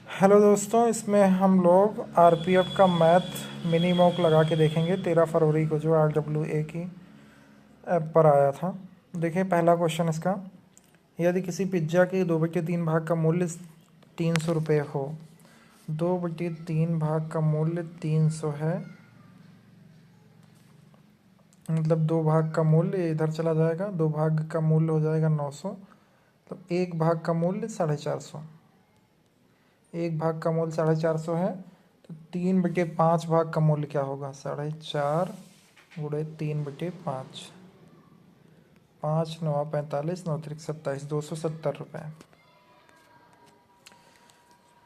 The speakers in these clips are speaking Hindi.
हेलो दोस्तों, इसमें हम लोग आरपीएफ का मैथ मिनी मॉक लगा के देखेंगे 13 फरवरी को जो RWA की ऐप पर आया था। देखिए पहला क्वेश्चन इसका, यदि किसी पिज्ज़ा के 2/3 भाग का मूल्य 300 रुपये हो, 2/3 भाग का मूल्य 300 है, मतलब 2 भाग का मूल्य इधर चला जाएगा, 2 भाग का मूल्य हो जाएगा 900, तो 1 भाग का मूल्य 450। 1 भाग का मूल्य 450 है, तो 3/5 भाग का मूल्य क्या होगा? 4.5 गुणे 3/5, 5 9 45, 9 3 27, 270 रुपये।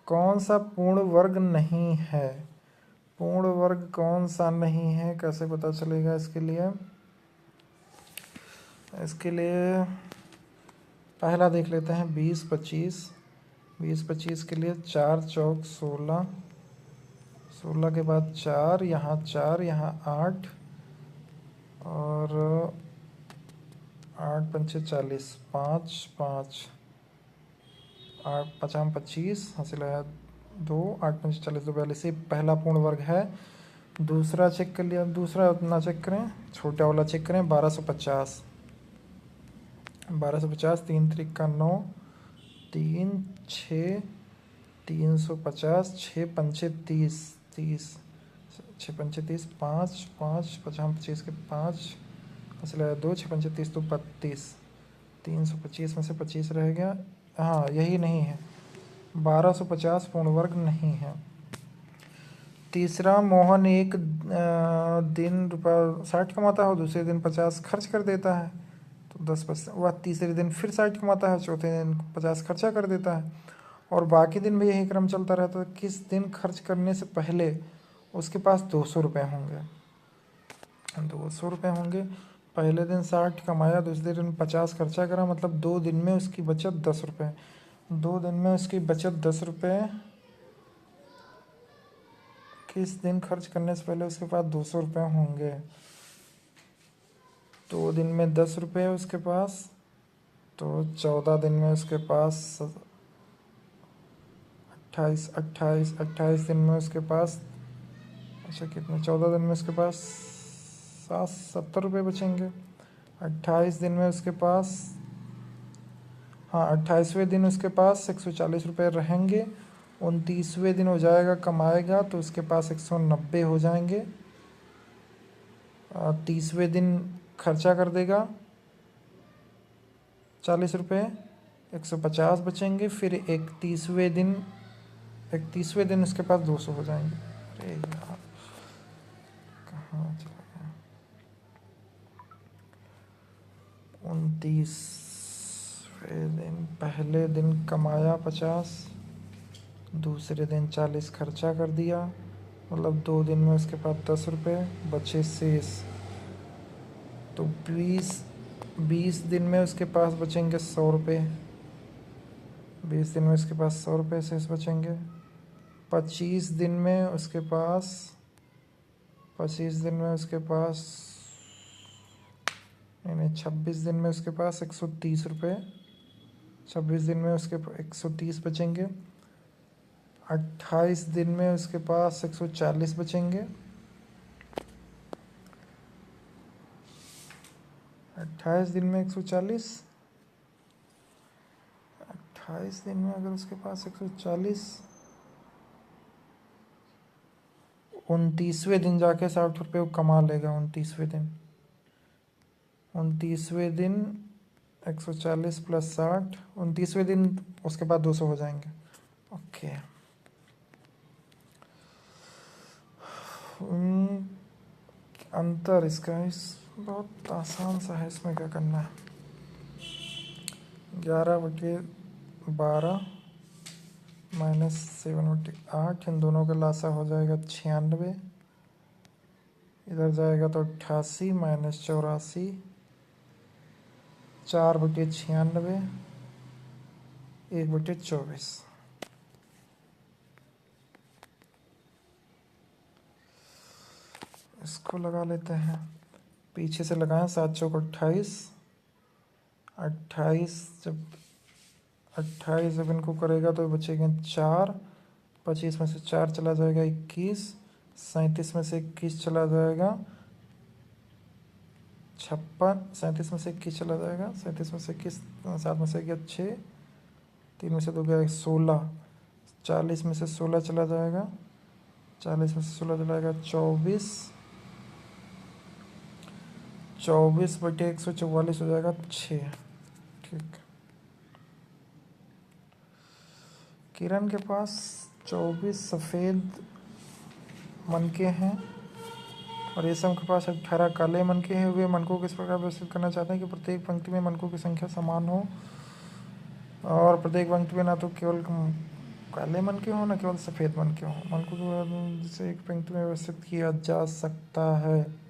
कौन सा पूर्ण वर्ग नहीं है? पूर्ण वर्ग कौन सा नहीं है, कैसे पता चलेगा? इसके लिए पहला देख लेते हैं 20 25। 20 25 के लिए 4 चौक 16, 16 के बाद 4, यहाँ 4, यहाँ 8, और 8 पंचे 40, 5 5, 8 पचाम 25, हासिल आया 2, 8 पंचे 40, 2 42। ये पहला पूर्ण वर्ग है। दूसरा चेक कर लिया, दूसरा उतना चेक करें, छोटा वाला चेक करें। 1250, 1250, 3 त्रिक का 9, 3 6, 350, 6 पंचे 30, 30, 6 पंचे 30, 5 5 पचाम 25 के 5, हासिल आया 2, 6 पंचे 30 तो 32, 325 में से 25 रह गया। हाँ, यही नहीं है, 1250 पूर्ण वर्ग नहीं है। तीसरा, मोहन एक दिन ₹60 कमाता है और दूसरे दिन 50 खर्च कर देता है, तो 10%। वह तीसरे दिन फिर 60 कमाता है, चौथे दिन 50 खर्चा कर देता है, और बाकी दिन भी यही क्रम चलता रहता है। किस दिन खर्च करने से पहले उसके पास 200 रुपये होंगे? 200 रुपये होंगे। पहले दिन 60 कमाया, दूसरे दिन 50 खर्चा करा, मतलब 2 दिन में उसकी बचत 10 रुपये। 2 दिन में उसकी बचत 10 रुपये। किस दिन खर्च करने से पहले उसके पास 200 रुपये होंगे? 2 दिन में 10 रुपये उसके पास, तो 14 दिन में उसके पास 28 दिन में उसके पास, अच्छा कितने, 14 दिन में उसके पास 70 रुपये बचेंगे। 28 दिन में उसके पास, हाँ 28वें दिन उसके पास 140 रुपये रहेंगे। 29वें दिन हो जाएगा कमाएगा, तो उसके पास 190 हो जाएंगे। 30वें दिन खर्चा कर देगा 40 रुपये, 150 बचेंगे। फिर 31वें दिन उसके पास 200 हो जाएंगे। अरे यार, कहाँ चला गया? 29वें दिन, पहले दिन कमाया 50, दूसरे दिन 40 खर्चा कर दिया, मतलब 2 दिन में उसके पास 10 रुपये बचे शेष। तो 20 दिन में उसके पास बचेंगे 100 रुपये। 20 दिन में उसके पास 100 रुपये शेष बचेंगे। 25 दिन में उसके पास 26 दिन में उसके पास, नहीं 26 दिन में उसके पास 130 रुपये। 26 दिन में उसके 130 बचेंगे। 28 दिन में उसके पास 140 बचेंगे। 28 दिन में 140, 28 दिन में अगर उसके पास 140, 29वें दिन जाके 60 रुपये कमा लेगा। 29वें दिन 140 प्लस 60, 29वें दिन उसके बाद 200 हो जाएंगे। ओके, अंतर इसका बहुत आसान सा है, इसमें क्या करना है? 11/12 -7/8, इन दोनों का लासा हो जाएगा 96, इधर जाएगा तो 88 -84, 4/96, 1/24। इसको लगा लेते हैं, पीछे से लगाएं। 7 चौक 28, 28 जब 28 जब इनको करेगा तो बचेंगे 4, 25 में से 4 चला जाएगा 21, 37 में से 21 चला जाएगा 56, 37 में से 21 चला जाएगा, 37 में से 21, 7 में से गया 6, 3 में से 2 गया 16, 40 में से 16 चला जाएगा, 40 में से 16 चला जाएगा 24, 24/144 हो जाएगा 6। ठीक, किरण के पास 24 सफ़ेद मनके हैं और रेशम के पास 18 काले मनके हैं। वे मनकों को इस प्रकार व्यवस्थित करना चाहते हैं कि प्रत्येक पंक्ति में मनकों की संख्या समान हो और प्रत्येक पंक्ति में ना तो केवल काले मनके हों ना केवल सफ़ेद मनके हों। मनकों को जिसे एक पंक्ति में व्यवस्थित किया जा सकता है।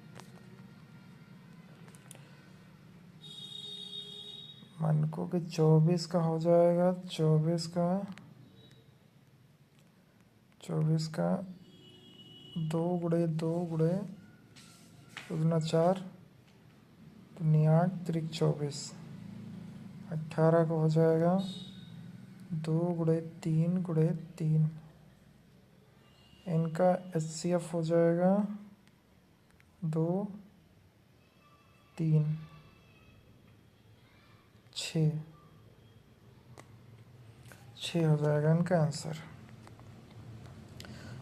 मनकों के 24 का हो जाएगा 24 का 2 गुणे 2 गुणे 4 दूनी 8 त्रिक 24। 18 का हो जाएगा 2 गुणे 3 गुणे 3। इनका HCF हो जाएगा 2 3 6 हो जाएगा इनका आंसर।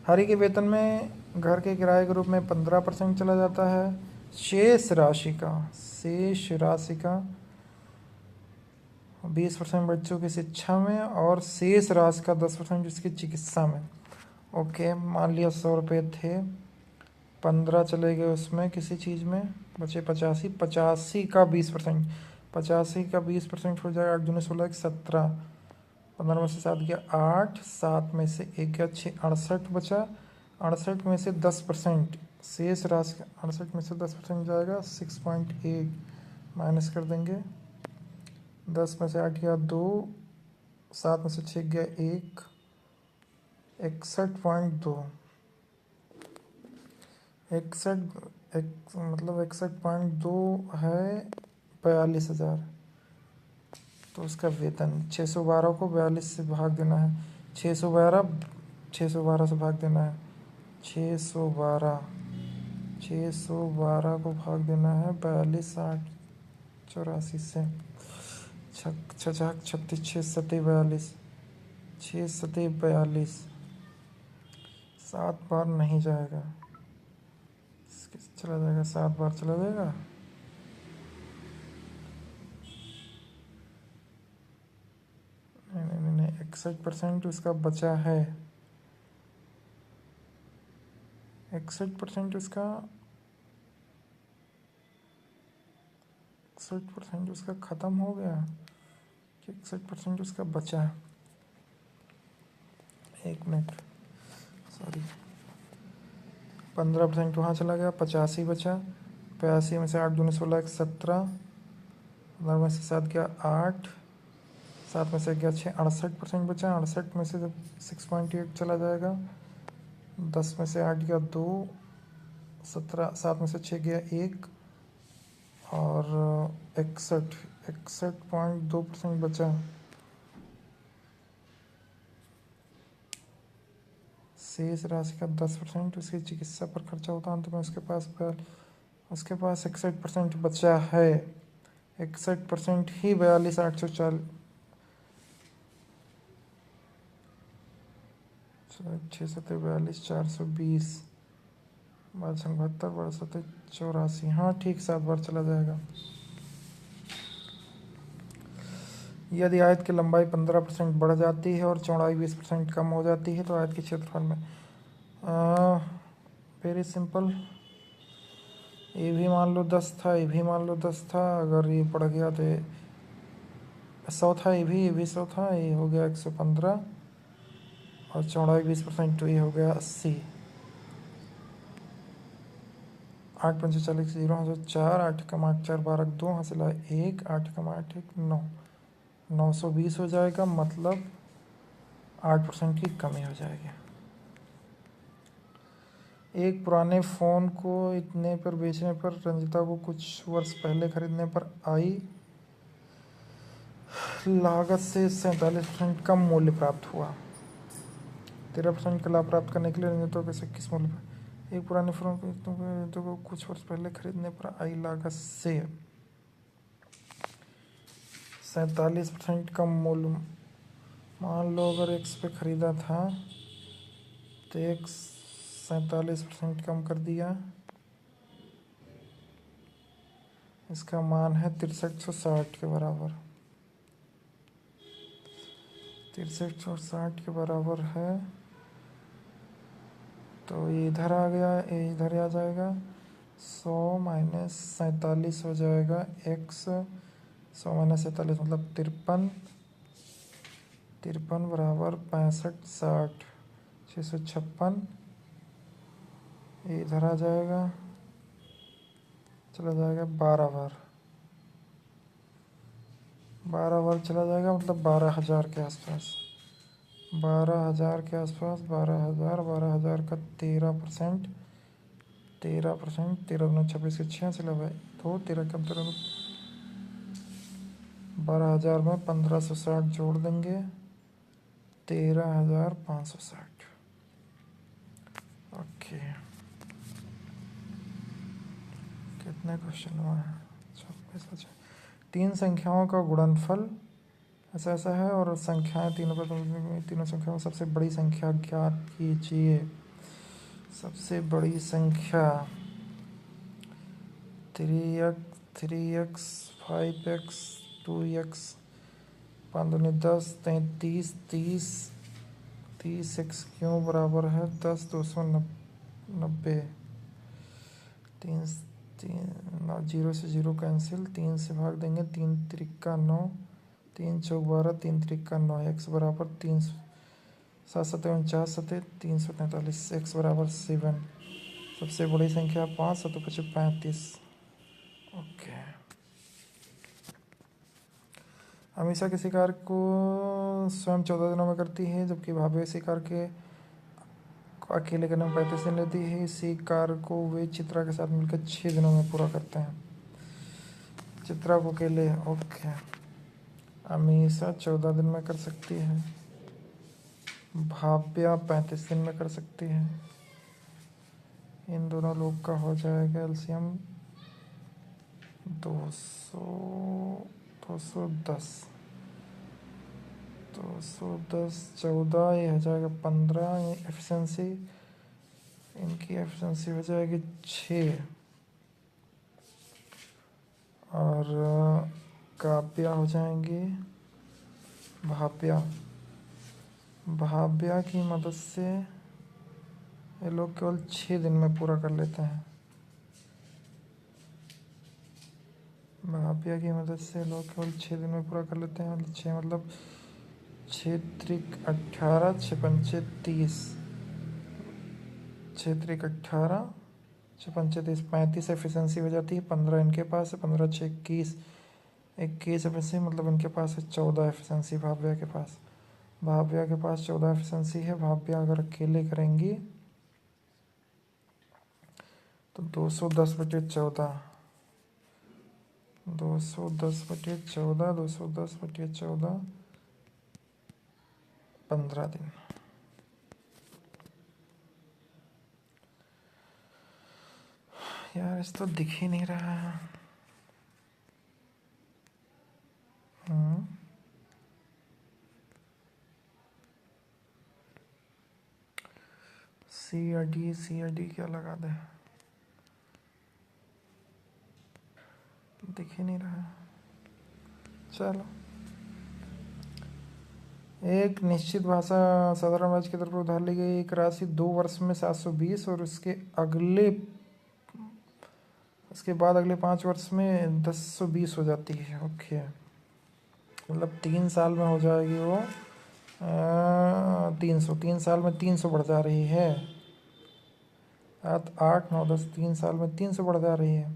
हरि के वेतन में घर के किराए के रूप में 15% चला जाता है। शेष राशि का 20% बच्चों की शिक्षा में और शेष राशि का 10% उसकी चिकित्सा में। ओके, मान लिया 100 रुपये थे, 15 चले गए उसमें किसी चीज़ में, बचे 85। 85 का 20%, 85 का 20% हो जाएगा 8 दूनी 16 17। 15 में से 7 गया 8, 7 में से 1 गया 6, 68 बचा। 68 में से 10% शेष राशि, 68 में से 10% जाएगा 6.8, माइनस कर देंगे। 10 में से 8 गया 2, 7 में से 6 गया 1, 61.2। 61.2 है 42,000। तो उसका वेतन 612 को 42 से भाग देना है। 612 से भाग देना है। 612 को भाग देना है 42 8 84 से। 36 6 7 42, 6 7 42, 7 बार नहीं जाएगा, चला जाएगा 7 बार चला जाएगा। नहीं 61% उसका बचा है। 61% उसका 61% उसका ख़त्म हो गया कि 61% उसका बचा। 1 मिनट, सॉरी, 15% वहाँ चला गया, 85 बचा। 85 में से 8 दूनी 16 17, 15 में से 7 गया 8, 7 में से गया 6, 68% बचा। 68 में से जब 6.8 चला जाएगा, 10 में से 8 गया 2, 17, 7 में से 6 गया 1 और 61.2% बचा। शेष राशि का 10% उसकी चिकित्सा पर खर्चा होता है, तो मैं उसके पास 61% बचा है। 61% ही 42 840, 6 7 42 420, 72 72 84। हाँ ठीक, 7 बार चला जाएगा। यदि आयत की लंबाई 15% बढ़ जाती है और चौड़ाई 20% कम हो जाती है तो आयत के क्षेत्रफल में वेरी सिंपल। ये भी मान लो 10 था, ये भी मान लो 10 था। अगर ये बढ़ गया तो 100 था, ये भी 100 था, ये हो गया 115 और चौड़ाई 20% तो ये हो गया 80। 8 5 40 0 हासिल 4, 8 कम 8 4 12 2 हासिल 1, 8 कम 8 1 9, 920 हो जाएगा। मतलब 8% की कमी हो जाएगी। एक पुराने फ़ोन को इतने पर बेचने पर रंजिता को कुछ वर्ष पहले खरीदने पर आई लागत से 47% कम मूल्य प्राप्त हुआ। 13% का लाभ प्राप्त करने के लिए रणनीतियों के 21 मूल्य पर एक पुरानी फर्म को कुछ वर्ष पहले खरीदने पर आई लागत से 47% कम मूल्य। मान लो अगर एक्स पे ख़रीदा था तो एक्स 47% कम कर दिया, इसका मान है 6360 के बराबर। 6360 के बराबर है तो ये इधर आ गया, ये इधर आ जाएगा। 100 माइनस 47 हो जाएगा एक्स। 100 माइनस 47 मतलब 53। 53 बराबर 65 60 656। ये इधर आ जाएगा, चला जाएगा 12 बार। 12 बार चला जाएगा मतलब 12,000 के आसपास। 12,000 के आसपास। 12,000 का 13%। 13%। 13×26 के 86 भाई। तो 13 कम 13। 12,000 में 1560 जोड़ देंगे, 13,560। ओके, कितने क्वेश्चन हुआ है? 26। तीन संख्याओं का गुणनफल ऐसा ऐसा है और संख्याएं तीनों पर, तीनों संख्याओं में सबसे बड़ी संख्या ज्ञात कीजिए। सबसे बड़ी संख्या 3x 5x 2x 5 दूनी 10 33 30 30x क्यों बराबर है 10 290। तीन तीन जीरो से जीरो कैंसिल, 3 से भाग देंगे, 3 त्रिका 9, 3 चौक 12, 3 त्रिका 9। एक्स बराबर 3 7 7 49 7 343। एक्स बराबर 7। सबसे बड़ी संख्या 5 7 5 35। ओके। हमेशा किसी कार्य को स्वयं 14 दिनों में करती है, जबकि भाभी इसी कार्य के अकेले करने में 35 दिन लेती है। इसी कार्य को वे चित्रा के साथ मिलकर 6 दिनों में पूरा करते हैं। चित्रा को अकेले, ओके, हमेशा 14 दिन में कर सकती है। भाव्या 35 दिन में कर सकती है। इन दोनों लोग का हो जाएगा एलसीएम 200 210 210 14, ये हो जाएगा 15। एफिशिएंसी, इनकी एफिशिएंसी हो जाएगी 6। और काव्या हो जाएंगी भाव्या की मदद से ये लोग केवल 6 दिन में पूरा कर लेते हैं। भाव्या की मदद से लोग केवल 6 दिन में पूरा कर लेते हैं। मतलब 6 मतलब 6 त्रिक 18 6 पंचे 30 6 त्रिक 18 6 पंचे 30 35 एफिशिएंसी हो जाती है। 15 इनके पास है, 15 6 21 21 एफिशिएंसी मतलब इनके पास है 14 एफिशिएंसी। भाव्या के पास 14 एफिशिएंसी है। भाव्या अगर अकेले करेंगी तो 210/14 210/14 210/14 15 दिन। यार इस तो दिख ही नहीं रहा है। सी या डी क्या लगा दे, दिख ही नहीं रहा। चलो, एक निश्चित भाषा साधारण ब्याज के तौर पर उधार ली गई एक राशि 2 वर्ष में 720 और उसके बाद अगले 5 वर्ष में 1020 हो जाती है। ओके, मतलब 3 साल में हो जाएगी वो 300। 3 साल में 300 बढ़ जा रही है। 8 9 10 3 साल में 300 बढ़ जा रही है।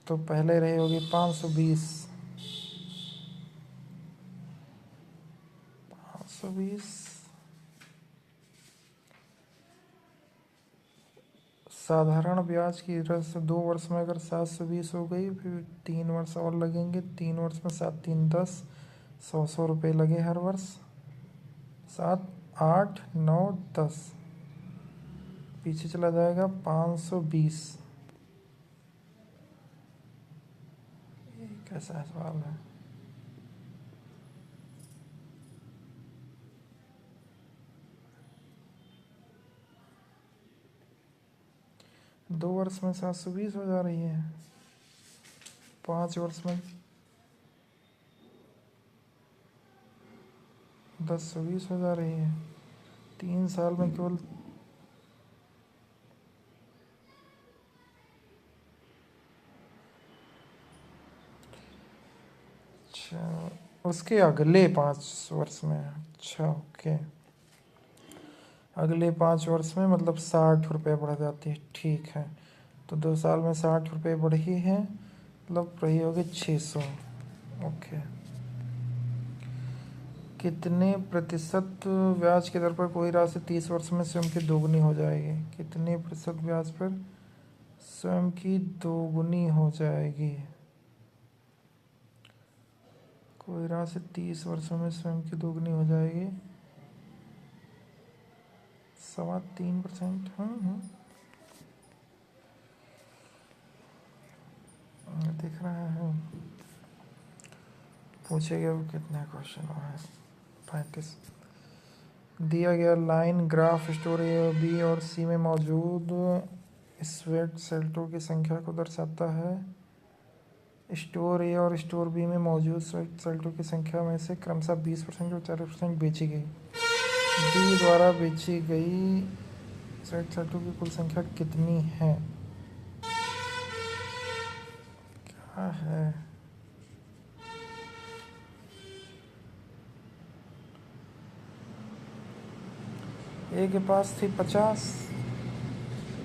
तो पहले रही होगी 520। 520 साधारण ब्याज की दर से 2 वर्ष में अगर 720 हो गई, फिर 3 वर्ष और लगेंगे। 3 वर्ष में 7 3 10 100 100 रुपये लगे हर वर्ष। 7 8 9 10, पीछे चला जाएगा 520। ये कैसा सवाल है? दो वर्ष में 720 हो जा रही है, 5 वर्ष में 1020 हो जा रही है, 3 साल में केवल। अच्छा, उसके अगले 5 वर्ष में, अच्छा ओके, अगले 5 वर्ष में मतलब 60 रुपये बढ़ जाती है, ठीक है। तो 2 साल में 60 रुपये बढ़ी है, मतलब रही होगी 600। ओके, कितने प्रतिशत ब्याज की दर पर कोई राशि 30 वर्ष में स्वयं की दोगुनी हो जाएगी? कितने प्रतिशत ब्याज पर स्वयं की दोगुनी हो जाएगी? कोई राशि 30 वर्षों में स्वयं की दोगुनी हो जाएगी, 3.25%। दिख रहा है, पूछेगा वो कितने क्वेश्चन है। 35। दिया गया लाइन ग्राफ स्टोर ए और बी और सी में मौजूद स्वेट सेल्टों की संख्या को दर्शाता है। स्टोर ए और स्टोर बी में मौजूद स्वेट सेल्टों की संख्या में से क्रमशः 20% और 40% बेची गई। बी द्वारा बेची गई स्वेट सेल्टों की कुल संख्या कितनी है? क्या है? ए के पास थी 50,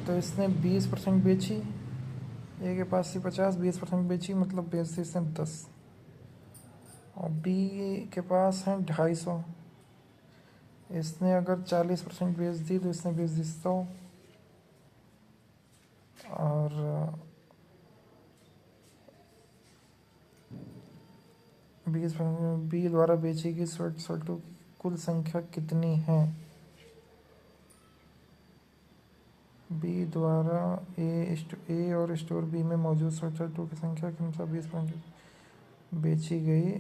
तो इसने 20% बेची। ए के पास थी 50, 20% बेची, मतलब बेच दी इसने 10। और बी के पास है 250, इसने अगर 40% बेच दी तो इसने बेच दी 100। और बी द्वारा बेची गई शर्टों की कुल संख्या कितनी है? बी द्वारा ए और स्टोर बी में मौजूद शर्टों की संख्या के अनुसार 20% बेची गई।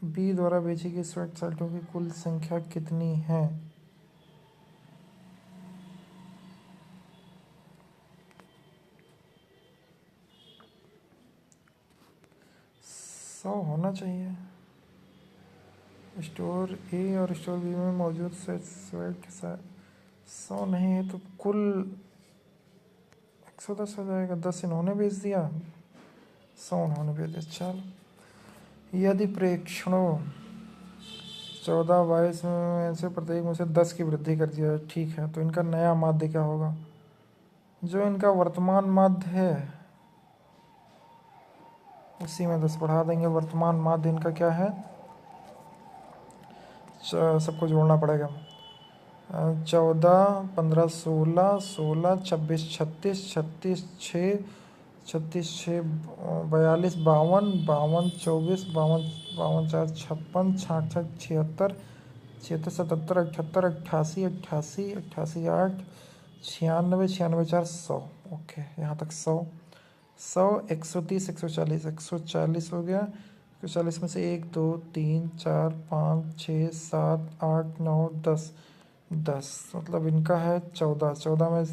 बी द्वारा बेची गई शर्टों की कुल संख्या कितनी है? 100 होना चाहिए। स्टोर ए और स्टोर बी में मौजूद स्वेट 100 नहीं है तो कुल 110 हो जाएगा। 10 इन्होंने बेच दिया, 100 उन्होंने बेच दिया। चल, यदि प्रेक्षणों 14 22 में से प्रत्येक में से 10 की वृद्धि कर दिया, ठीक है, तो इनका नया माध्य क्या होगा? जो इनका वर्तमान माध्य है उसी में 10 बढ़ा देंगे। वर्तमान माध्य इनका क्या है? सबको जोड़ना पड़ेगा। 14 15 16 16 26 36 36 6 36 6 42 52 52 24 52 52 4 56 66 76 76 77 78 88 88 88 8 96 96 4 100। ओके, यहाँ तक 100 100 130 140 140 हो गया। 140 में से 1 2 3 4 5 6 7 8 9 10 10, मतलब इनका है 14। 14 में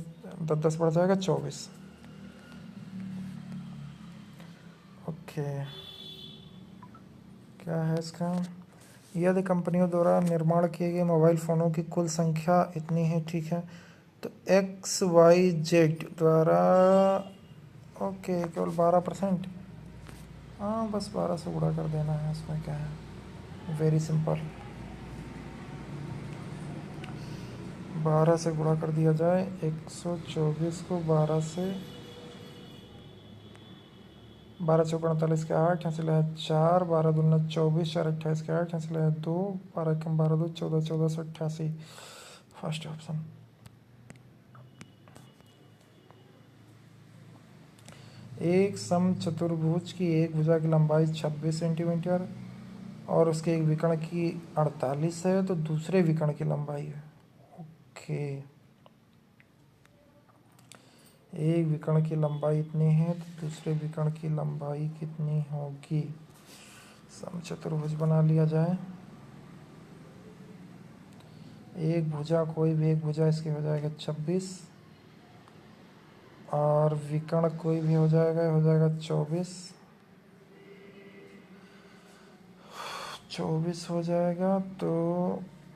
10 बढ़ जाएगा 24। ओके, क्या है इसका? यदि कंपनियों द्वारा निर्माण किए गए मोबाइल फ़ोनों की कुल संख्या इतनी है, ठीक है, तो XYZ द्वारा, ओके, केवल 12%। हाँ, बस 12 से गुणा कर देना है, उसमें क्या है, वेरी सिंपल। 12 से गुणा कर दिया जाए, 124 को 12 से, 12 चौक 48 के 8, यहाँ से लाया 4, 12 दूना 24, 4 28 के 8, यहाँ से लाया 2, 12 कम 12 2 14, 1488, फर्स्ट ऑप्शन। एक समचतुर्भुज की एक भुजा की लंबाई 26 सेंटीमीटर और उसके एक विकर्ण की 48 है, तो दूसरे विकर्ण की लंबाई है। ओके, एक विकर्ण की लंबाई इतनी है तो दूसरे विकर्ण की लंबाई कितनी होगी। समचतुर्भुज बना लिया जाए। एक भुजा, कोई भी एक भुजा, इसकी हो जाएगा 26, और विकर्ण कोई भी हो जाएगा 24। 24 हो जाएगा तो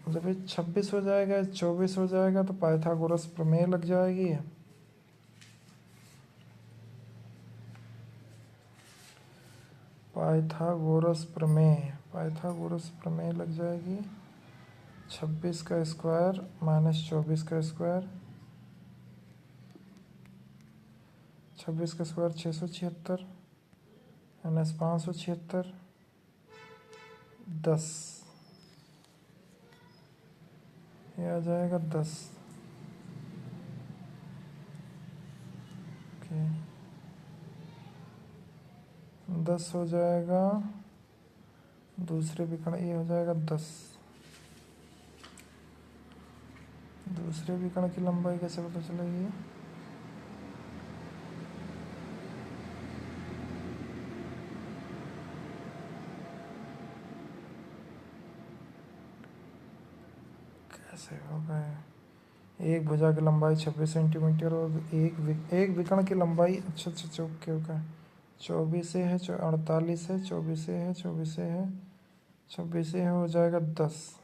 जब ये 26 हो जाएगा, 24 हो जाएगा तो पाइथागोरस प्रमेय लग जाएगी। पाइथागोरस प्रमेय लग जाएगी। 26 का स्क्वायर माइनस 24 का स्क्वायर, 26 का स्क्वायर 676 माइनस 576, 10, ये आ जाएगा 10। ओके, 10 हो जाएगा, दूसरे विकर्ण ये हो जाएगा 10। दूसरे विकर्ण की लंबाई कैसे पता चलेगी। कैसे होगा। एक भुजा की लंबाई 26 सेंटीमीटर और एक विकर्ण की लंबाई, अच्छा अच्छा ओके ओके, 24 है, 48 है, 24 है, 24 है, 26 है, हो जाएगा 10।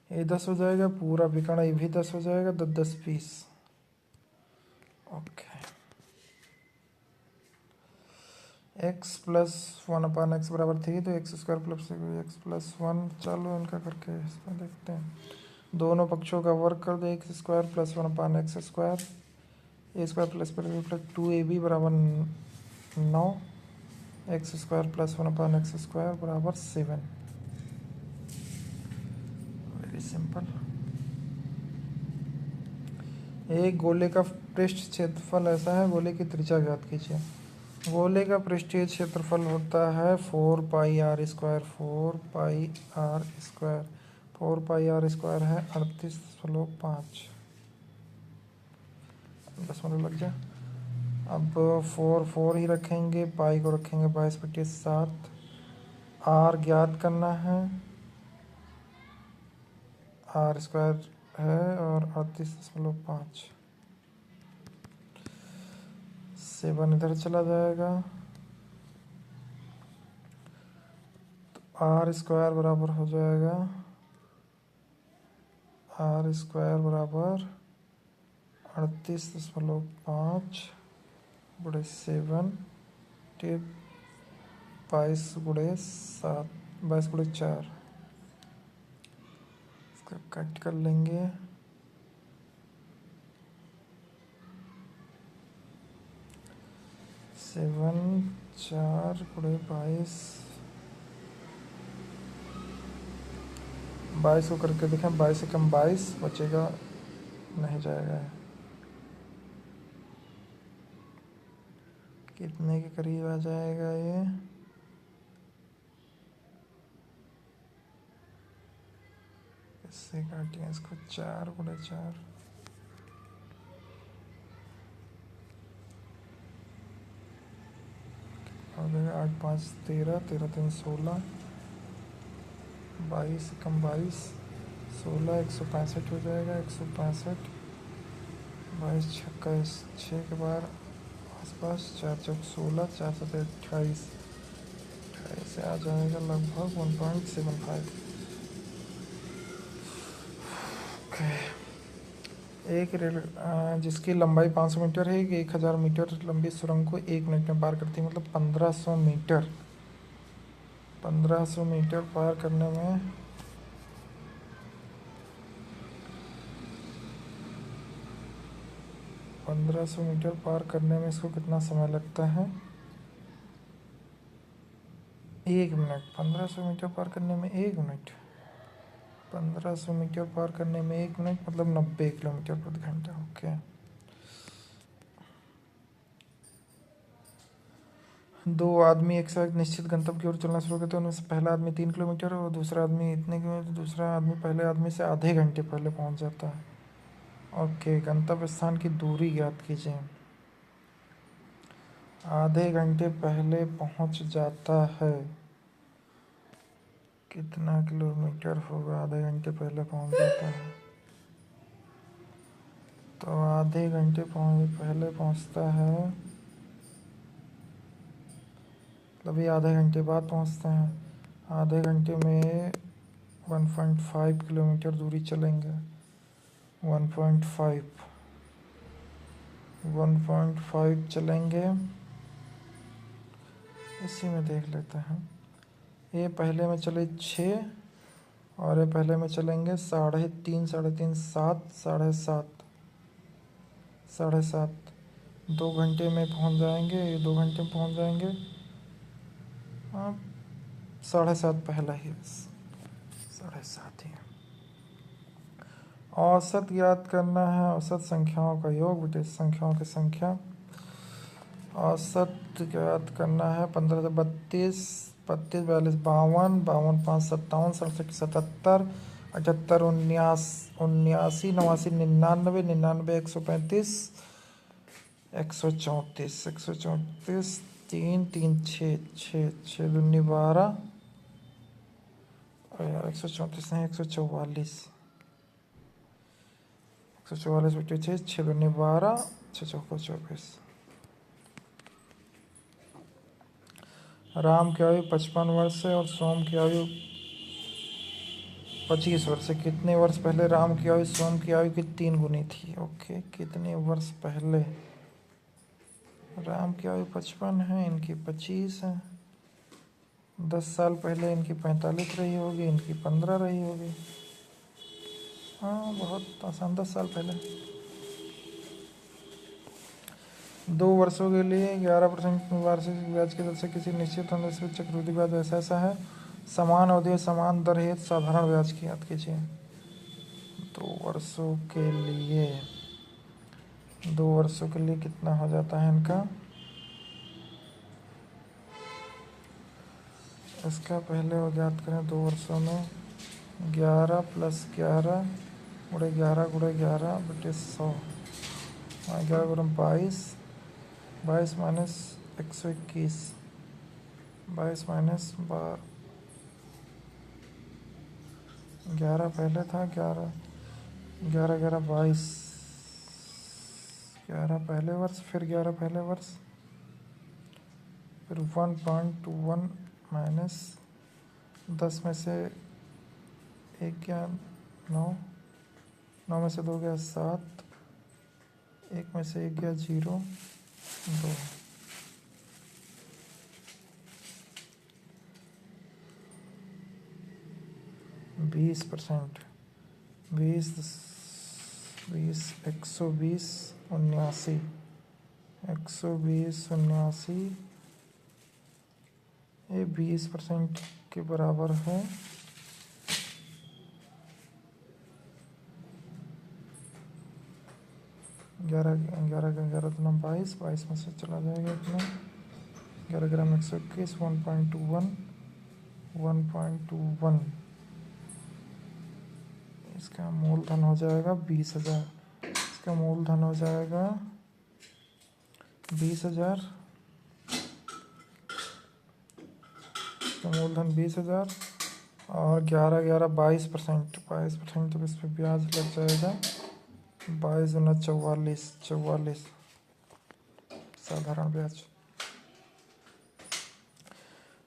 ये 10 हो जाएगा, पूरा विकर्ण ये भी 10 हो जाएगा, 10 10 20। ओके, एक्स प्लस 1/x बराबर 3, तो x square plus x plus 1, चलो इनका करके इसमें देखते हैं। दोनों पक्षों का वर्ग कर दो, x square plus 1/x square, a square plus 2ab बराबर 9, x square plus 1/x square बराबर 7। Very simple. एक गोले का पृष्ठ क्षेत्रफल ऐसा है, गोले की त्रिज्या ज्ञात कीजिए। गोले का पृष्ठीय क्षेत्रफल होता है 4πr², 4πr², 4πr² है 38.5 दशमलव लग जाए। अब 4 ही रखेंगे, पाई को रखेंगे 22/7। आर ज्ञात करना है, r² है और 38.5। 7 इधर चला जाएगा, r² बराबर हो जाएगा, r² बराबर 38.5 गुणे 7, 22 गुणे 7, 22 गुणे 4। इसका कट कर लेंगे, 7 4 गुणे 22, 22 को करके देखें, 22 से कम 22 बचेगा, नहीं जाएगा। कितने के करीब आ जाएगा ये, इससे काटिए इसको, 4 गुणे 4, हो जाएगा 8 5 13, 13 3 16, 22 से कम 22, 16, 165 हो जाएगा, 165, 22 छक्का 6 के बार आसपास, 4 चौक 16, 4 7 28, 28 से आ जाएगा लगभग 1.75। एक रेल जिसकी लंबाई 500 मीटर है, 1000 मीटर लंबी सुरंग को 1 मिनट में पार करती है, मतलब 1500 मीटर। 1500 मीटर पार करने में 1500 मीटर पार करने में इसको कितना समय लगता है। 1 मिनट। 1500 मीटर पार करने में 1 मिनट, 1500 मीटर पार करने में 1 मिनट, मतलब 90 किलोमीटर प्रति घंटा। ओके, दो आदमी एक साथ निश्चित गंतव्य की ओर चलना शुरू करते हैं। उनमें से पहला आदमी 3 किलोमीटर और दूसरा आदमी इतने किलोमीटर, दूसरा आदमी पहले आदमी से आधे घंटे पहले पहुंच जाता है। ओके, गंतव्य स्थान की दूरी ज्ञात कीजिए। आधे घंटे पहले पहुंच जाता है, कितना किलोमीटर होगा? आधे घंटे पहले पहुंच जाता है तो आधे घंटे पहले पहुंचता है, मतलब ये आधे घंटे बाद पहुंचते हैं। आधे घंटे में 1.5 किलोमीटर दूरी चलेंगे। 1.5 चलेंगे, इसी में देख लेते हैं। ये पहले में चले 6 और ये पहले में चलेंगे 3.5, 3.5, 7, 7.5, 7.5। 2 घंटे में पहुंच जाएंगे, ये 2 घंटे में पहुंच जाएंगे। हाँ, 7.5 पहला ही, बस 7.5 ही है। औसत ज्ञात करना है, औसत संख्याओं का योग बटे संख्याओं की संख्या। औसत ज्ञात करना है। 15 से 32, 32, 42, 52, 52, 5, 57, 67, 77, 78, 79, 89, 99, 99, 135, 134, 134, 3, 3, 6, 6, 6 दूनी 12, और यार 134 नहीं, 144, 144 बटे 6, 6 दूनी 12, 6 चौको 24। राम की आयु 55 वर्ष है और सोम की आयु 25 वर्ष है। कितने वर्ष पहले राम की आयु सोम की आयु की 3 गुनी थी? ओके, कितने वर्ष पहले? राम की आयु 55 है, इनकी 25 है। 10 साल पहले इनकी 45 रही होगी, इनकी 15 रही होगी। हाँ, बहुत आसान, 10 साल पहले। 2 वर्षों के लिए 11% वार्षिक ब्याज की दर से किसी निश्चित होने से चक्रवृद्धि ब्याज ऐसा है। समान अवधि और समान दर हेतु साधारण ब्याज की याद कीजिए। 2 वर्षों के लिए, 2 वर्षों के लिए कितना हो जाता है इनका? इसका पहले वो ज्ञात करें। 2 वर्षों में 11 + 11 गुणे 11 गुणे 11 बटे 100, 11 गुणे 22, 22 माइनस 121, 22 माइनस 11 पहले था। 11, 11, 11, 22, 11 पहले वर्ष, फिर 11 पहले वर्ष, फिर 1.21 माइनस 10 में से 1 गया 9, 9 में से 2 गया 7, 1 में से 1 गया 0, 2। 20%, 20, 20, 120, 79, 120, 79, ये 20% के बराबर है। 11, 11 का 11 दूना 22, 22 में से चला जाएगा इतना। 11 ग्राम 121, 1.21, 1.21। इसका मूलधन हो जाएगा 20,000। इसका मूलधन हो जाएगा 20,000। इसका मूलधन 20,000 और 11, 11, 22%, 22%, तो इस पर ब्याज लग जाएगा 22 गुना 44, 44 साधारण ब्याज।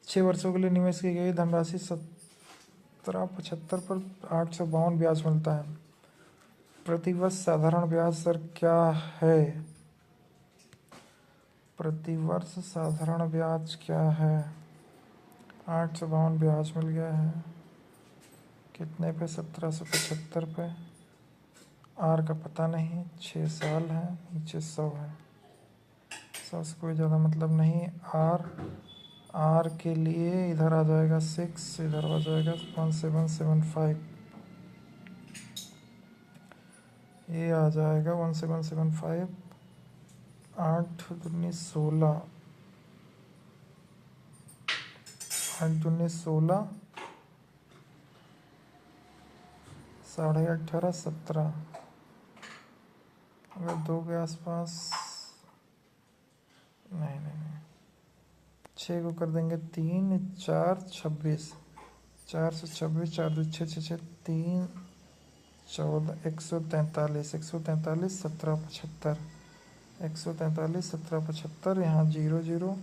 6 वर्षों के लिए निवेश की गई धनराशि 1775 पर 852 ब्याज मिलता है। प्रतिवर्ष साधारण ब्याज दर क्या है? प्रतिवर्ष साधारण ब्याज क्या है? 852 ब्याज मिल गया है। कितने पे? 1775 पे। आर का पता नहीं, 6 साल है, नीचे 100 है। 100 से कोई ज़्यादा मतलब नहीं। आर के लिए इधर आ जाएगा 6, इधर आ जाएगा 1775, ये आ जाएगा 1775। 8 दूनी 16, 8 दूनी 16, 18.5 17, अगर 2 के आसपास, नहीं 6 को कर देंगे 3 4 26, 4 से 26, 4 2 6 6 6 3 14, 143, 143 17 75, 143 17 75, यहाँ 0 0,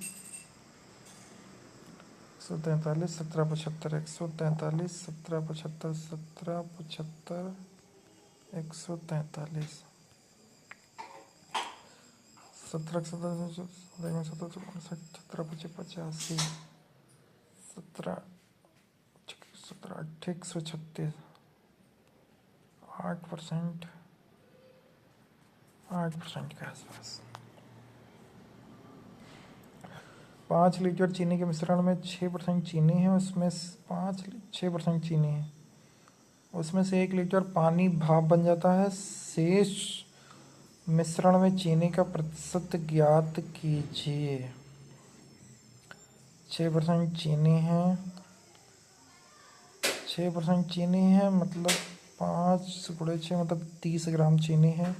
143 17 75, 143 17 75, 17 75, 143, 17 17 17 85, 17 17 136, 8%, 8% के आसपास। 5 लीटर चीनी के मिश्रण में 6% चीनी है, उसमें 6% चीनी है, उसमें से 1 लीटर पानी भाप बन जाता है। शेष मिश्रण में चीनी का प्रतिशत ज्ञात कीजिए। 6% चीनी है, 6% चीनी है मतलब 5 गुणे 6 मतलब 30 ग्राम चीनी है।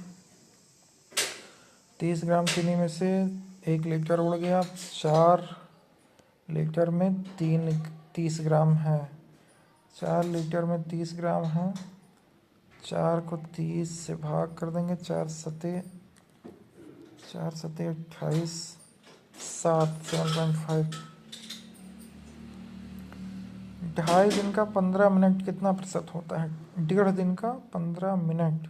30 ग्राम चीनी में से 1 लीटर उड़ गया, 4 लीटर में 30 ग्राम है। 4 लीटर में 30 ग्राम है, 4 को 30 से भाग कर देंगे, 4 सते 28, 7.5। 2.5 दिन का 15 मिनट कितना प्रतिशत होता है? 1.5 दिन का 15 मिनट,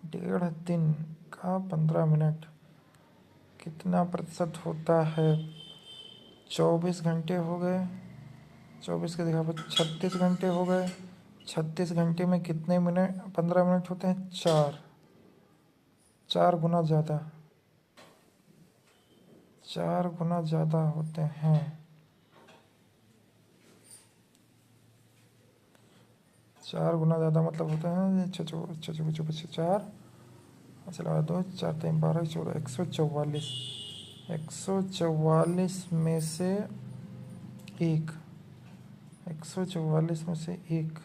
1.5 दिन का 15 मिनट कितना प्रतिशत होता है? 24 घंटे हो गए, 24 के जगह पर 36 घंटे हो गए। 36 घंटे में कितने मिनट 15 मिनट होते हैं? 4 गुना ज़्यादा, 4 गुना ज़्यादा होते हैं। 4 गुना ज़्यादा मतलब होता है 4, चला 2 4 3 12 14, 144, 144 में से 1, 144 में से 1,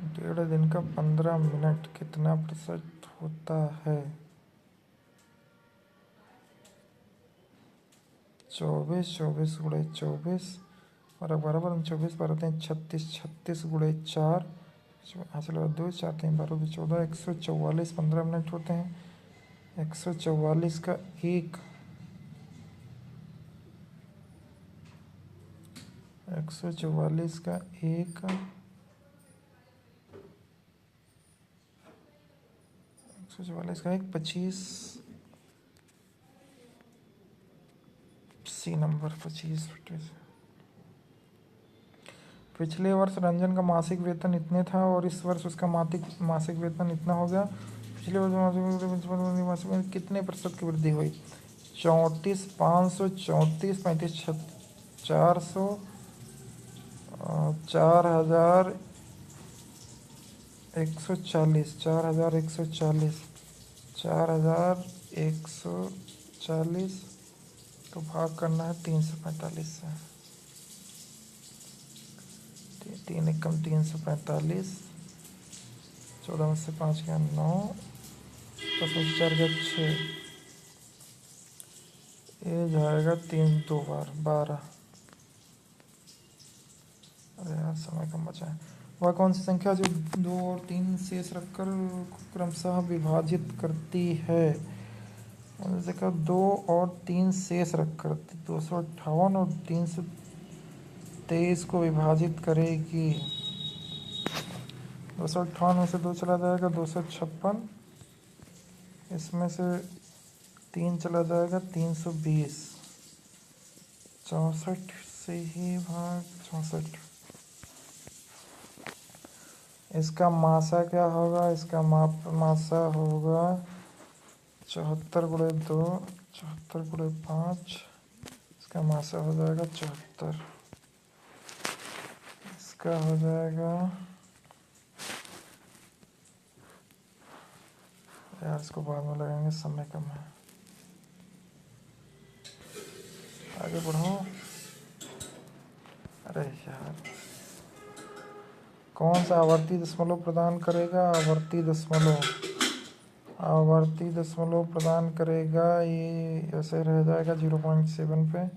1.5 दिन का 15 मिनट कितना प्रतिशत होता है? 24, 24 गुणे 24 बराबर 24, 12 36, 36 गुणे 4, चलो 2 4 3 12 14, 144 15 मिनट होते हैं। 144 का 1, 144 का 1, 144 का 1 25, सी नंबर 25। पिछले वर्ष रंजन का मासिक वेतन इतने था और इस वर्ष उसका मासिक वेतन इतना हो गया। पिछले वर्ष मासिक कितने प्रतिशत की वृद्धि हुई? 34, 500, 34, 35, 400, 4140, 4140, 4140 तो भाग करना है 345 से। 3 एकम 345, 14 में से 5 गया 9, 10 में से 4 गया 6, ये जाएगा 3 2 बार 12। अरे यार समय कम बचा है। वह कौन सी संख्या जो 2 और 3 शेष रखकर क्रमशः विभाजित करती है? जैसे कहा 2 और 3 शेष रखकर 258 और 323 को विभाजित करेगी। 258 में से 2 चला जाएगा 256, इसमें से 3 चला जाएगा 320, 64 से ही भाग 64। इसका मासा क्या होगा? इसका मासा होगा 74 गुणे 2, 74 गुणे 5, इसका मासा हो जाएगा 74। इसका हो जाएगा यार, इसको बाद में लगाएंगे, समय कम है। आगे बढ़ो। अरे यार, कौन सा आवर्ती दशमलव प्रदान करेगा? आवर्ती दशमलव प्रदान करेगा, ये ऐसे रह जाएगा 0.7 पे।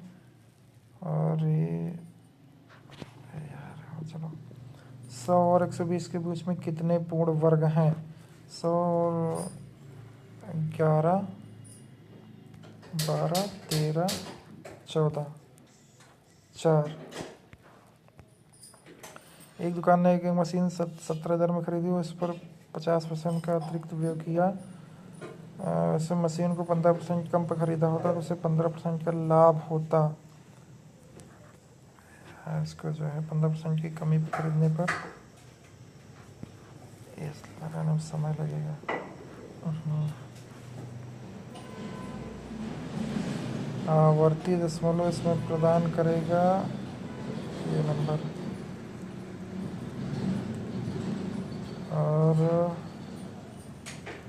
और ये यार चलो, 100 और 120 के बीच में कितने पूर्ण वर्ग हैं? 100 और 11, 12, 13, 14, 4। एक दुकान ने एक मशीन 17,000 में खरीदी, उस पर 50% का अतिरिक्त व्यय किया। वैसे मशीन को 15% कम पर खरीदा होता तो उसे 15% का लाभ होता। इसको जो है 15% की कमी पर खरीदने पर इस लगाने में समय लगेगा। आवर्ती दशमलव इसमें प्रदान करेगा ये नंबर, और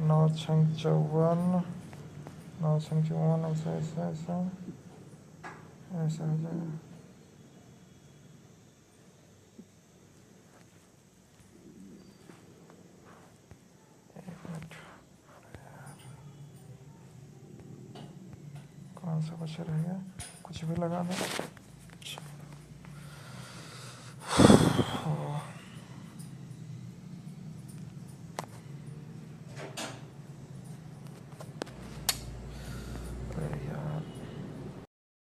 9 छंग 54, 9 छंग 54, ऐसा ऐसा ऐसा ऐसा हो जाएगा। एक मिनट, कौन सा बचा रहेगा? कुछ भी लगा दो।